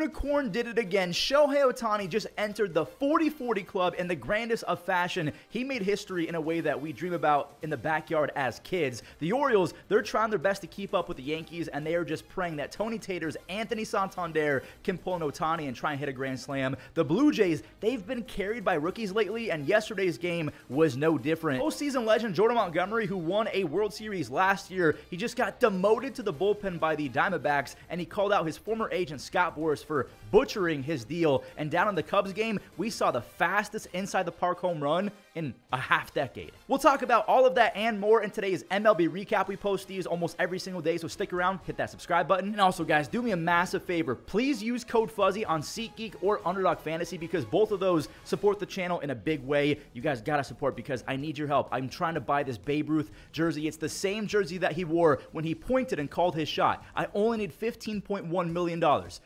unicorn did it again. Shohei Ohtani just entered the 40-40 club in the grandest of fashion. He made history in a way that we dream about in the backyard as kids. The Orioles, they're trying their best to keep up with the Yankees, and they are just praying that Tony Tater's Anthony Santander can pull an Ohtani and try and hit a grand slam. The Blue Jays, they've been carried by rookies lately, and yesterday's game was no different. Postseason legend Jordan Montgomery, who won a World Series last year, he just got demoted to the bullpen by the Diamondbacks, and he called out his former agent Scott Boras for butchering his deal. And down in the Cubs game, we saw the fastest inside the park home run in a half decade. We'll talk about all of that and more in today's MLB Recap. We post these almost every single day, so stick around, hit that subscribe button. And also, guys, do me a massive favor. Please use code Fuzzy on SeatGeek or Underdog Fantasy because both of those support the channel in a big way. You guys gotta support because I need your help. I'm trying to buy this Babe Ruth jersey. It's the same jersey that he wore when he pointed and called his shot. I only need $15.1 million.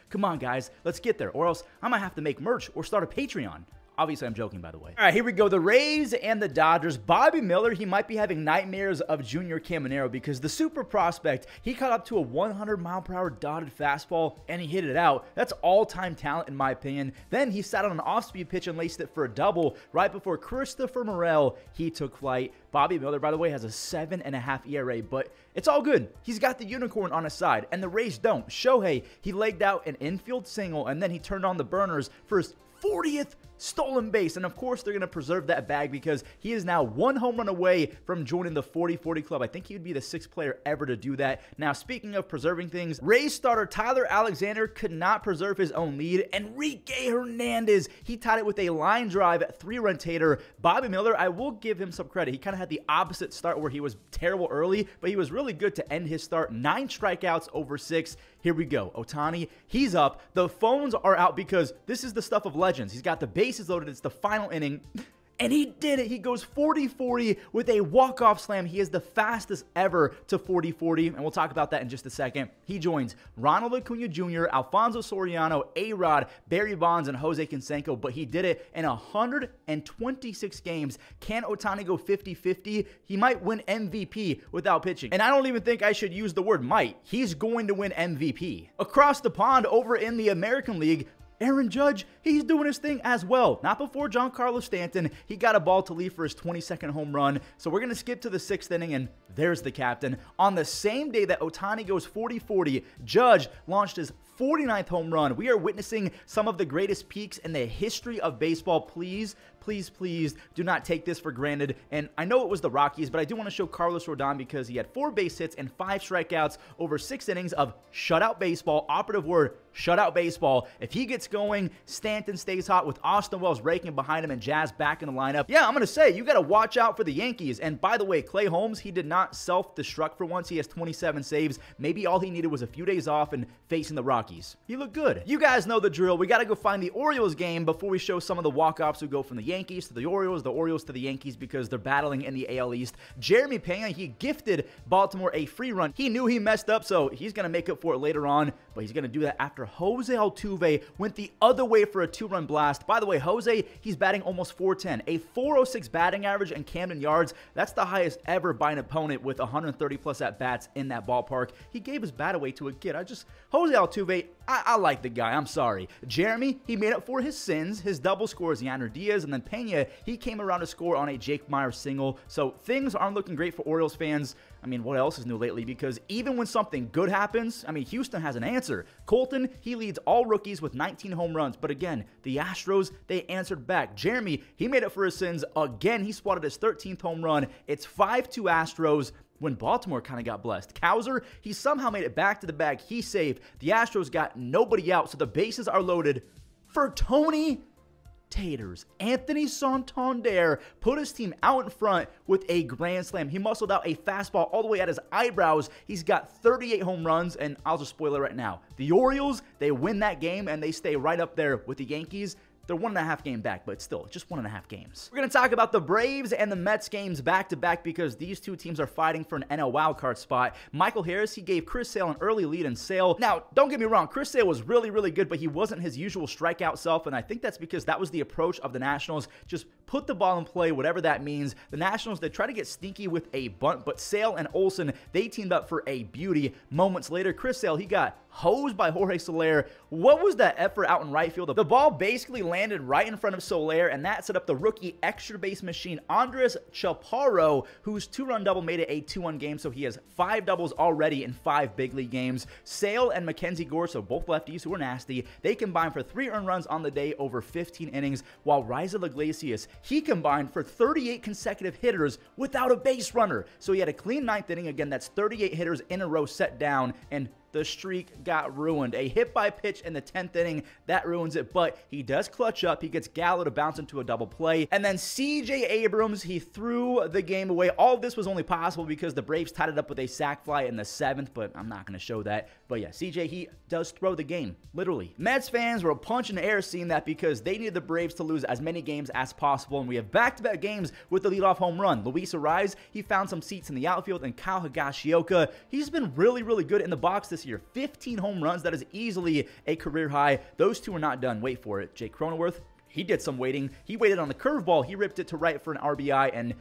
Come on, guys, let's get there, or else I might have to make merch or start a Patreon. Obviously, I'm joking, by the way. All right, here we go. The Rays and the Dodgers. Bobby Miller, he might be having nightmares of Junior Caminero because the super prospect, he caught up to a 100-mile-per-hour dotted fastball, and he hit it out. That's all-time talent, in my opinion. Then he sat on an off-speed pitch and laced it for a double right before Christopher Morel, he took flight. Bobby Miller, by the way, has a 7.5 ERA, but it's all good. He's got the unicorn on his side, and the Rays don't. Shohei, he legged out an infield single, and then he turned on the burners for his 40th stolen base, and of course they're going to preserve that bag because he is now one home run away from joining the 40-40 club. I think he would be the 6th player ever to do that. Now, speaking of preserving things, Rays starter Tyler Alexander could not preserve his own lead. Enrique Hernandez, he tied it with a line drive 3-run tater. Bobby Miller, I will give him some credit. He kind of had the opposite start where he was terrible early, but he was really good to end his start. 9 strikeouts over 6. Here we go. Ohtani, he's up. The phones are out because this is the stuff of legends. He's got the bases loaded. It's the final inning. And he did it. He goes 40-40 with a walk-off slam. He is the fastest ever to 40-40, and we'll talk about that in just a second. He joins Ronald Acuna Jr., Alfonso Soriano, A-Rod, Barry Bonds, and Jose Canseco, but he did it in 126 games. Can Ohtani go 50-50? He might win MVP without pitching. And I don't even think I should use the word might. He's going to win MVP. Across the pond over in the American League, Aaron Judge, he's doing his thing as well. Not before Giancarlo Stanton. He got a ball to leave for his 22nd home run. So we're going to skip to the 6th inning, and there's the captain. On the same day that Ohtani goes 40-40, Judge launched his 49th home run. We are witnessing some of the greatest peaks in the history of baseball. Please, please, please do not take this for granted. And I know it was the Rockies, but I do want to show Carlos Rodon because he had 4 base hits and 5 strikeouts over 6 innings of shutout baseball. Operative word, shutout baseball. If he gets going, Stanton stays hot with Austin Wells raking behind him and Jazz back in the lineup. Yeah, I'm going to say, you got to watch out for the Yankees. And by the way, Clay Holmes, he did not self-destruct for once. He has 27 saves. Maybe all he needed was a few days off and facing the Rockies. He looked good. You guys know the drill. We got to go find the Orioles game before we show some of the walk-offs who go from the Yankees to the Orioles to the Yankees because they're battling in the AL East. Jeremy Pena, he gifted Baltimore a free run. He knew he messed up, so he's going to make up for it later on, but he's going to do that after Jose Altuve went the other way for a 2-run blast. By the way, Jose, he's batting almost .410, a .406 batting average in Camden Yards. That's the highest ever by an opponent with 130-plus at-bats in that ballpark. He gave his bat away to a kid. Jose Altuve, I like the guy. I'm sorry. Jeremy, he made up for his sins. His double score is Yander Diaz, and then Pena, he came around to score on a Jake Myers single. So things aren't looking great for Orioles fans. I mean, what else is new lately? Because even when something good happens, I mean, Houston has an answer. Colton, he leads all rookies with 19 home runs. But again, the Astros, they answered back. Jeremy, he made up for his sins. Again, he swatted his 13th home run. It's 5-2 Astros. When Baltimore kind of got blessed. Cowser, he somehow made it back to the bag. He saved. The Astros got nobody out, so the bases are loaded for Tony Taters. Anthony Santander put his team out in front with a grand slam. He muscled out a fastball all the way at his eyebrows. He's got 38 home runs, and I'll just spoil it right now. The Orioles, they win that game, and they stay right up there with the Yankees. they're 1.5 game back, but still, just 1.5 games. We're going to talk about the Braves and the Mets games back-to-back because these two teams are fighting for an NL wildcard spot. Michael Harris, he gave Chris Sale an early lead in Sale. Now, don't get me wrong, Chris Sale was really, really good, but he wasn't his usual strikeout self, and I think that's because that was the approach of the Nationals. Just put the ball in play, whatever that means. The Nationals, they try to get sneaky with a bunt, but Sale and Olsen, they teamed up for a beauty. Moments later, Chris Sale, he got hosed by Jorge Soler. What was that effort out in right field? The ball basically landed right in front of Soler, and that set up the rookie extra base machine, Andres Chaparro, whose 2-run double made it a 2-1 game, so he has 5 doubles already in 5 big league games. Sale and Mackenzie Gore, so both lefties who are nasty, they combined for 3 earned runs on the day over 15 innings, while Raisel Iglesias, he combined for 38 consecutive hitters without a base runner. So he had a clean 9th inning. Again, that's 38 hitters in a row set down, and the streak got ruined. A hit by pitch in the 10th inning, that ruins it, but he does clutch up. He gets Gallo to bounce into a double play. And then CJ Abrams, he threw the game away. All of this was only possible because the Braves tied it up with a sac fly in the 7th, but I'm not going to show that. But yeah, CJ, he does throw the game, literally. Mets fans were punching the air seeing that because they needed the Braves to lose as many games as possible, and we have back-to-back games with the leadoff home run. Luis Arraez, he found some seats in the outfield, and Kyle Higashioka, he's been really, really good in the box this year. 15 home runs, that is easily a career high. Those two are not done. Wait for it. Jake Cronenworth, he did some waiting. He waited on the curveball. He ripped it to right for an RBI, and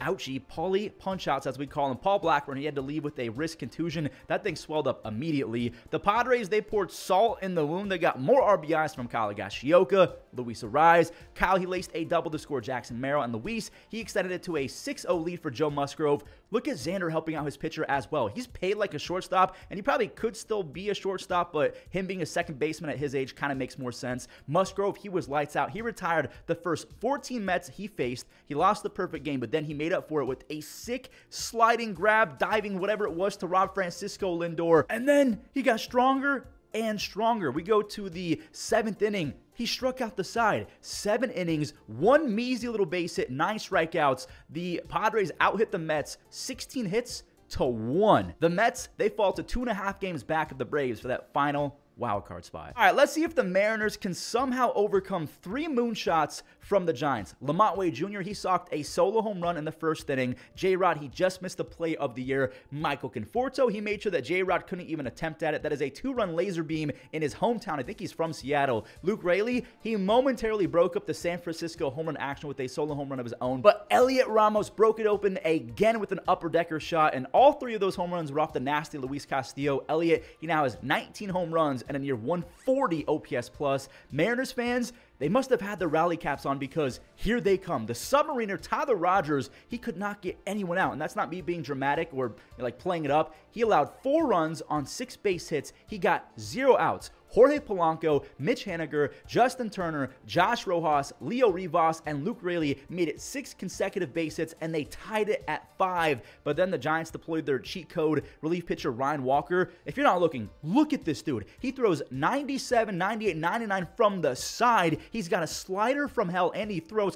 ouchie, Paulie punch-outs, as we call him. Paul Blackburn, he had to leave with a wrist contusion. That thing swelled up immediately. The Padres, they poured salt in the wound. They got more RBIs from Kyle Higashioka, Luis Arraez. Kyle, he laced a double to score Jackson Merrill, and Luis, he extended it to a 6-0 lead for Joe Musgrove. Look at Xander helping out his pitcher as well. He's paid like a shortstop, and he probably could still be a shortstop, but him being a second baseman at his age kind of makes more sense. Musgrove, he was lights out. He retired the first 14 Mets he faced. He lost the perfect game, but then he made up for it with a sick sliding grab, diving, whatever it was, to Rob Francisco Lindor. And then he got stronger and stronger. We go to the 7th inning. He struck out the side. 7 innings, 1 measly little base hit, 9 strikeouts. The Padres out-hit the Mets 16 hits to 1. The Mets, they fall to 2.5 games back of the Braves for that final wildcard spot. All right, let's see if the Mariners can somehow overcome 3 moonshots from the Giants. Lamont Wade Jr., he socked a solo home run in the 1st inning. J-Rod, he just missed the play of the year. Michael Conforto, he made sure that J-Rod couldn't even attempt at it. That is a 2-run laser beam in his hometown. I think he's from Seattle. Luke Raley, he momentarily broke up the San Francisco home run action with a solo home run of his own. But Elliot Ramos broke it open again with an upper decker shot, and all 3 of those home runs were off the nasty Luis Castillo. Elliot, he now has 19 home runs and a near 140 OPS plus. Mariners fans, they must have had their rally caps on because here they come. The submariner Tyler Rogers, he could not get anyone out, and that's not me being dramatic or like playing it up. He allowed 4 runs on 6 base hits. He got 0 outs. Jorge Polanco, Mitch Haniger, Justin Turner, Josh Rojas, Leo Rivas, and Luke Raley made it 6 consecutive base hits, and they tied it at 5. But then the Giants deployed their cheat code relief pitcher Ryan Walker. If you're not looking, look at this dude. He throws 97, 98, 99 from the side. He's got a slider from hell, and he throws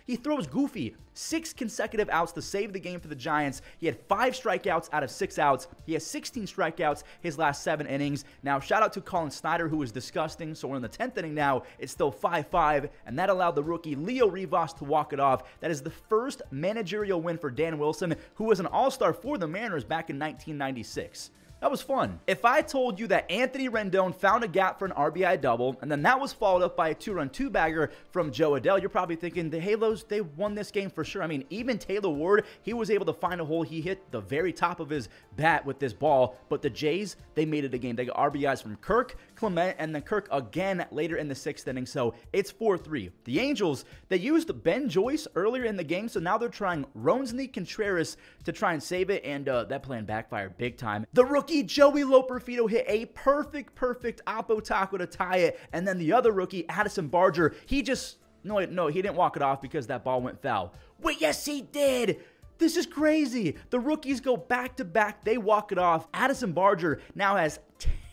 he throws goofy. 6 consecutive outs to save the game for the Giants. He had 5 strikeouts out of 6 outs. He has 16 strikeouts his last 7 innings. Now, shout out to Colin Snyder, who was disgusting. So we're in the 10th inning now. It's still 5-5, and that allowed the rookie Leo Rivas to walk it off. That is the first managerial win for Dan Wilson, who was an all-star for the Mariners back in 1996. That was fun. If I told you that Anthony Rendon found a gap for an RBI double, and then that was followed up by a 2-run 2-bagger from Joe Adell, you're probably thinking the Halos, they won this game for sure. I mean, even Taylor Ward, he was able to find a hole. He hit the very top of his bat with this ball, but the Jays, they made it a game. They got RBIs from Kirk, Clement, and then Kirk again later in the 6th inning, so it's 4-3. The Angels, they used Ben Joyce earlier in the game, so now they're trying Ronsny Contreras to try and save it, and that plan backfired big time. The rookie Joey Loperfido hit a perfect oppo taco to tie it, and then the other rookie, Addison Barger, he just, no, he didn't walk it off because that ball went foul. Wait, yes, he did! This is crazy. The rookies go back-to-back. They walk it off. Addison Barger now has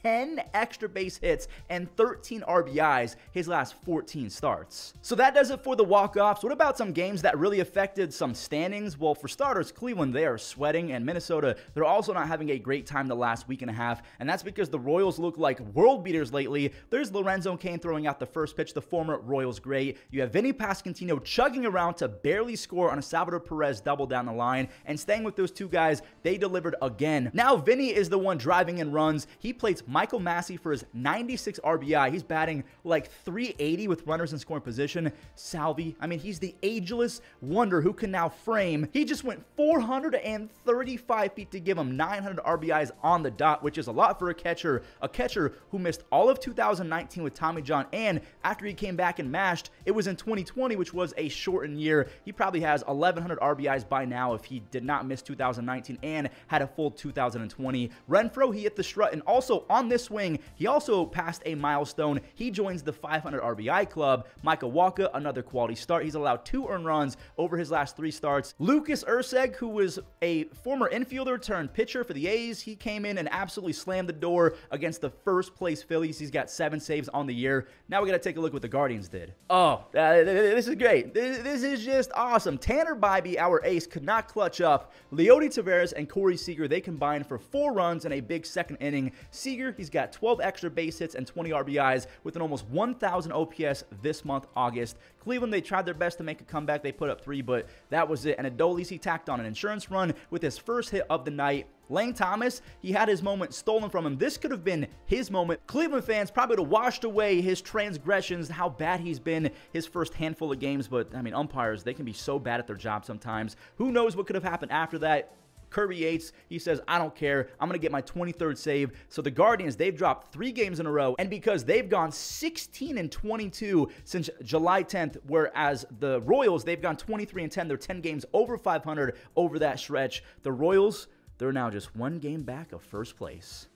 10 extra base hits and 13 RBIs his last 14 starts. So that does it for the walk-offs. What about some games that really affected some standings? Well, for starters, Cleveland, they are sweating, and Minnesota, they're also not having a great time the last week and a half, and that's because the Royals look like world beaters lately. There's Lorenzo Cain throwing out the first pitch, the former Royals great. You have Vinny Pasquantino chugging around to barely score on a Salvador Perez double down the line, and staying with those two guys, they delivered again. Now Vinny is the one driving in runs. He plays Michael Massey for his 96 RBI. He's batting like 380 with runners in scoring position. Salvi, I mean, he's the ageless wonder who can now frame. He just went 435 feet to give him 900 RBIs on the dot, which is a lot for a catcher who missed all of 2019 with Tommy John, and after he came back and mashed, it was in 2020, which was a shortened year. He probably has 1,100 RBIs by now if he did not miss 2019 and had a full 2020. Renfroe, he hit the strut, and also on this swing, he also passed a milestone. He joins the 500 RBI club. Michael Wacha, another quality start. He's allowed 2 earned runs over his last 3 starts. Lucas Erceg, who was a former infielder turned pitcher for the A's, he came in and absolutely slammed the door against the first place Phillies. He's got 7 saves on the year. Now we got to take a look what the Guardians did. Oh, this is great. This is just awesome. Tanner Bybee, our ace, could not clutch up. Leody Taveras and Corey Seager, they combined for 4 runs in a big second inning. Seager, he's got 12 extra base hits and 20 RBIs with an almost 1,000 OPS this month, August. Cleveland, they tried their best to make a comeback. They put up 3, but that was it. And Adolis, he tacked on an insurance run with his first hit of the night. Lane Thomas, he had his moment stolen from him. This could have been his moment. Cleveland fans probably would have washed away his transgressions, how bad he's been his first handful of games. But, I mean, umpires, they can be so bad at their job sometimes. Who knows what could have happened after that? Kirby Yates, he says, I don't care. I'm going to get my 23rd save. So the Guardians, they've dropped 3 games in a row. And because they've gone 16-22 since July 10th, whereas the Royals, they've gone 23-10. They're 10 games over 500 over that stretch. The Royals, they're now just 1 game back of first place.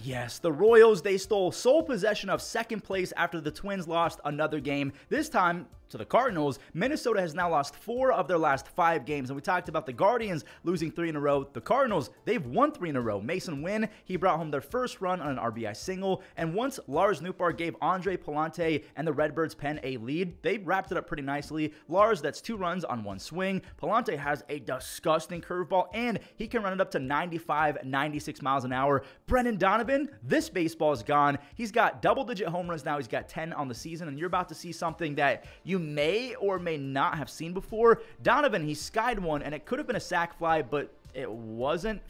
Yes, the Royals, they stole sole possession of second place after the Twins lost another game. This time to the Cardinals. Minnesota has now lost 4 of their last 5 games. And we talked about the Guardians losing 3 in a row. The Cardinals, they've won 3 in a row. Mason Wynn, he brought home their first run on an RBI single. And once Lars Nootbaar gave Andre Palante and the Redbirds pen a lead, they wrapped it up pretty nicely. Lars, that's 2 runs on 1 swing. Palante has a disgusting curveball, and he can run it up to 95, 96 miles an hour. Brendan Donovan, this baseball is gone. He's got double-digit home runs now. He's got 10 on the season, and you're about to see something that you may or may not have seen before. Donovan, he skied one, and it could have been a sac fly, but it wasn't.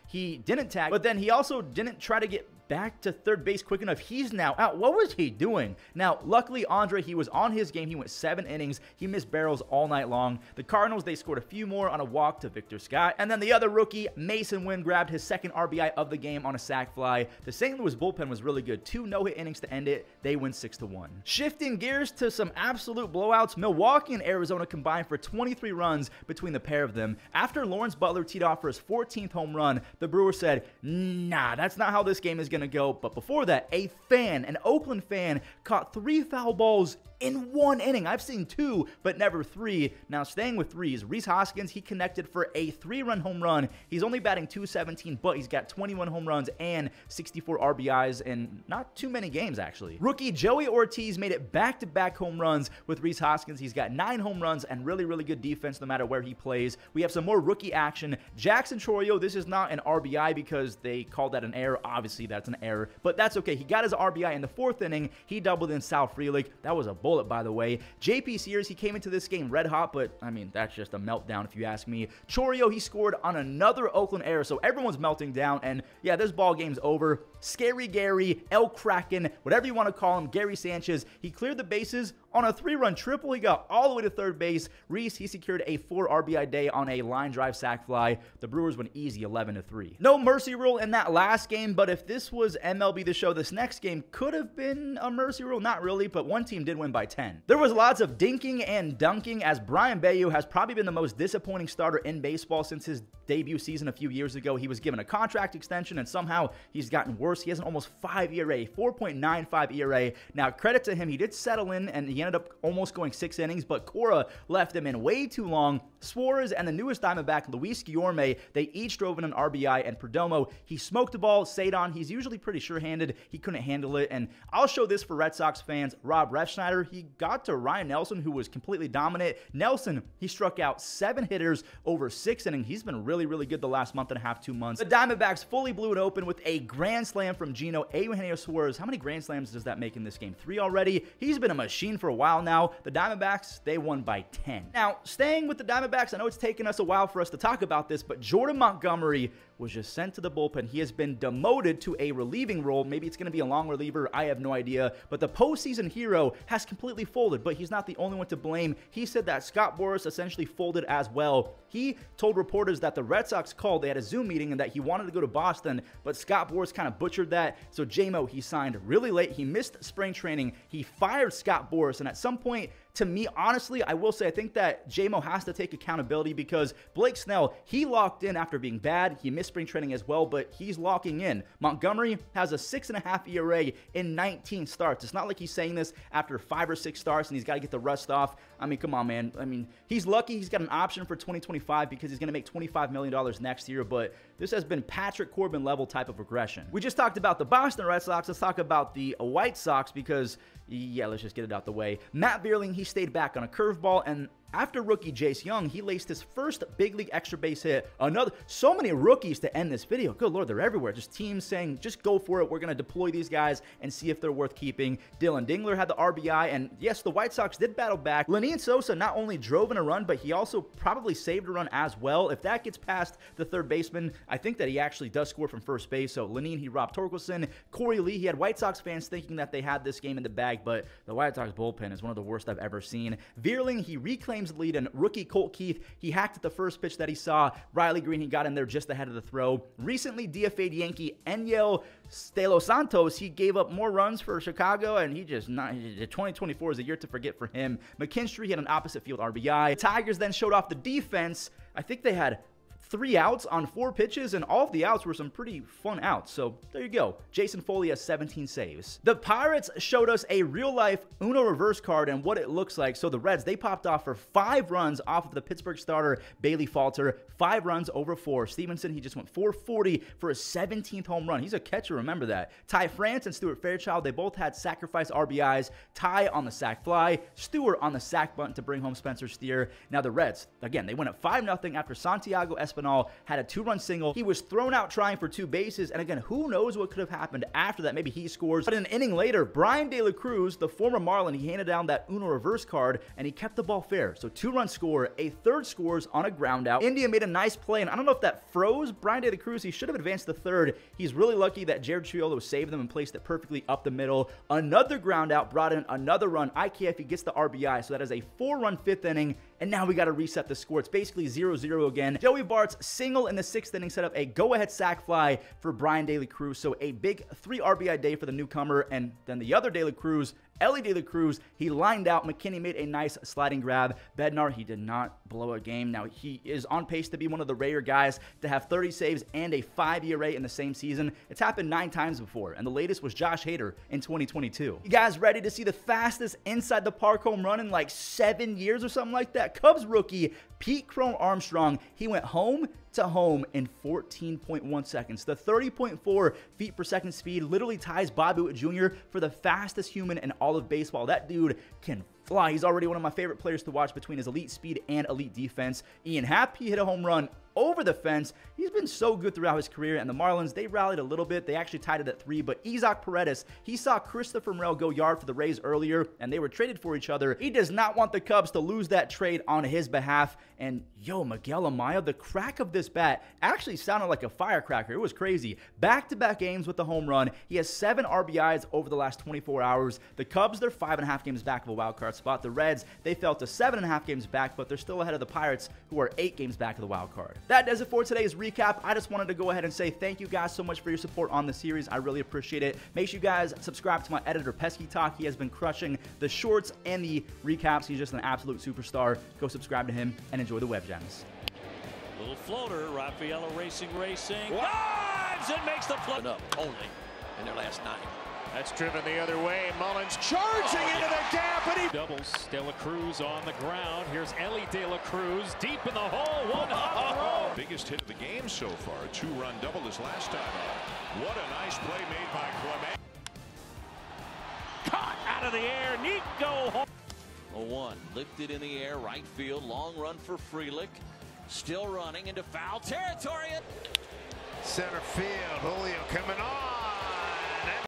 He didn't tag, but then he also didn't try to get back to third base quick enough. He's now out. What was he doing? Now, luckily, Andre, he was on his game. He went 7 innings. He missed barrels all night long. The Cardinals, they scored a few more on a walk to Victor Scott. And then the other rookie, Mason Wynn, grabbed his 2nd RBI of the game on a sac fly. The St. Louis bullpen was really good. 2 no-hit innings to end it. They win 6-1. Shifting gears to some absolute blowouts, Milwaukee and Arizona combined for 23 runs between the pair of them. After Lawrence Butler teed off for his 14th home run, the Brewers said, nah, that's not how this game is going to go. But before that, an Oakland fan, caught 3 foul balls in 1 inning. I've seen 2, but never 3. Now, staying with 3s, Rhys Hoskins, he connected for a 3-run home run. He's only batting .217, but he's got 21 home runs and 64 RBIs in not too many games, actually. Rookie Joey Ortiz made it back-to-back home runs with Rhys Hoskins. He's got 9 home runs and really, really good defense no matter where he plays. We have some more rookie action. Jackson Chourio, this is not an RBI because they called that an error. Obviously, that's an error, but that's okay. He got his RBI in the 4th inning. He doubled in Sal Frelick. That was a bullet, by the way. JP Sears, he came into this game red hot, but I mean, that's just a meltdown if you ask me. Chourio, he scored on another Oakland error, so everyone's melting down, and yeah, this ball game's over. Scary Gary, El Kraken, whatever you want to call him, Gary Sanchez, he cleared the bases on a 3-run triple. He got all the way to third base. Rhys, he secured a 4 RBI day on a line drive sac fly. The Brewers went easy 11-3. No mercy rule in that last game, but if this was MLB The Show, this next game could have been a mercy rule. Not really, but one team did win by 10. There was lots of dinking and dunking, as Brian Bayou has probably been the most disappointing starter in baseball since his debut season a few years ago. He was given a contract extension, and somehow he's gotten worse. He has an almost 5 ERA, 4.95 ERA. Now, credit to him, he did settle in, and he ended up almost going 6 innings, but Cora left him in way too long. Suarez and the newest Diamondback, Luis Guillorme, they each drove in an RBI, and Perdomo, he smoked the ball. Sadon, he's usually pretty sure-handed. He couldn't handle it, and I'll show this for Red Sox fans. Rob Refsnyder, he got to Ryan Nelson, who was completely dominant. Nelson, he struck out 7 hitters over 6 innings. He's been really, really good the last month and a half, 2 months. The Diamondbacks fully blew it open with a grand slam from Gino Eugenio Suarez. How many grand slams does that make in this game? 3 already. He's been a machine for a while now. The Diamondbacks, they won by 10. Now, staying with the Diamondbacks, I know it's taken us a while for us to talk about this, but Jordan Montgomery was just sent to the bullpen. He has been demoted to a relieving role. Maybe it's going to be a long reliever. I have no idea. But the postseason hero has completely folded, but he's not the only one to blame. He said that Scott Boras essentially folded as well. He told reporters that the Red Sox called. They had a Zoom meeting and that he wanted to go to Boston, but Scott Boras kind of butchered that. So J-Mo, he signed really late. He missed spring training. He fired Scott Boras, and at some point, to me, honestly, I will say I think that J-Mo has to take accountability because Blake Snell, he locked in after being bad. He missed spring training as well, but he's locking in. Montgomery has a 6.5 ERA in 19 starts. It's not like he's saying this after 5 or 6 starts and he's got to get the rust off. I mean, come on, man. I mean, he's lucky he's got an option for 2025 because he's going to make $25 million next year, but this has been Patrick Corbin level type of regression. We just talked about the Boston Red Sox. Let's talk about the White Sox because, yeah, let's just get it out the way. Matt Vierling, he stayed back on a curveball, and after rookie Jace Young, he laced his first big league extra base hit. So many rookies to end this video. Good Lord, they're everywhere. Just teams saying, just go for it. We're going to deploy these guys and see if they're worth keeping. Dylan Dingler had the RBI, and yes, the White Sox did battle back. Lenyn Sosa not only drove in a run, but he also probably saved a run as well. If that gets past the third baseman, I think that he actually does score from first base. So Lenyn, he robbed Torkelson. Corey Lee, he had White Sox fans thinking that they had this game in the bag, but the White Sox bullpen is one of the worst I've ever seen. Vierling, he reclaims the lead, and rookie Colt Keith, he hacked at the first pitch that he saw. Riley Green, he got in there just ahead of the throw. Recently DFA'd Yankee Enyel De Los Santos, he gave up more runs for Chicago, and 2024 is a year to forget for him. McKinstry had an opposite field RBI. Tigers then showed off the defense. I think they had 3 outs on 4 pitches, and all of the outs were some pretty fun outs. So there you go. Jason Foley has 17 saves. The Pirates showed us a real-life Uno reverse card and what it looks like. So the Reds, they popped off for 5 runs off of the Pittsburgh starter, Bailey Falter. 5 runs over 4. Stevenson, he just went 440 for his 17th home run. He's a catcher, remember that. Ty France and Stuart Fairchild, they both had sacrifice RBIs. Ty on the sac fly, Stuart on the sac bunt to bring home Spencer Steer. Now the Reds, again, they went up 5-0 after Santiago Espinal had a 2-run single. He was thrown out trying for 2 bases, and again, who knows what could have happened after that. Maybe he scores. But an inning later, Brian De La Cruz, the former Marlin, he handed down that Uno reverse card, and he kept the ball fair. So 2-run score, a third scores on a ground out. India made a nice play, and I don't know if that froze Brian De La Cruz. He should have advanced to third. He's really lucky that Jared Triolo saved them and placed it perfectly up the middle. Another ground out brought in another run. IKF, he gets the RBI, so that is a 4-run 5th inning. And now we got to reset the score. It's basically 0-0 again. Joey Bart's single in the 6th inning set up a go-ahead sac fly for Brian De La Cruz. So a big 3 RBI day for the newcomer. And then the other De La Cruz, Ellie De La Cruz, he lined out. McKinney made a nice sliding grab. Bednar, he did not blow a game. Now, he is on pace to be one of the rare guys to have 30 saves and a 5 ERA in the same season. It's happened 9 times before, and the latest was Josh Hader in 2022. You guys ready to see the fastest inside the park home run in like 7 years or something like that? Cubs rookie Pete Crone Armstrong, he went home to home in 14.1 seconds. The 30.4 feet per second speed literally ties Bobby Witt Jr. for the fastest human in all of baseball. That dude can fly. He's already one of my favorite players to watch between his elite speed and elite defense. Ian Happ, he hit a home run over the fence. He's been so good throughout his career, and the Marlins, they rallied a little bit. They actually tied it at 3, but Isaac Paredes, he saw Christopher Morel go yard for the Rays earlier, and they were traded for each other. He does not want the Cubs to lose that trade on his behalf, and yo, Miguel Amaya, the crack of this bat actually sounded like a firecracker. It was crazy. Back-to-back games with the home run. He has 7 RBIs over the last 24 hours. The Cubs, they're 5.5 games back of a wild card spot. The Reds, they fell to 7.5 games back, but they're still ahead of the Pirates, who are 8 games back of the wild card. That does it for today's recap. I just wanted to go ahead and say thank you guys so much for your support on the series. I really appreciate it. Make sure you guys subscribe to my editor, Pesky Talk. He has been crushing the shorts and the recaps. He's just an absolute superstar. Go subscribe to him and enjoy the web gems. Little floater, Raffaello racing, dives and makes the play. Up only in their last 9. That's driven the other way. Mullins charging into the gap, and he doubles. De La Cruz on the ground. Here's Ellie De La Cruz deep in the hole. One hop throw. Biggest hit of the game so far. A 2-run double his last time out. What a nice play made by Clement. Caught out of the air. Nico home. 0-1 lifted in the air, right field, long run for Frelick. Still running into foul territory. center field. Julio coming on.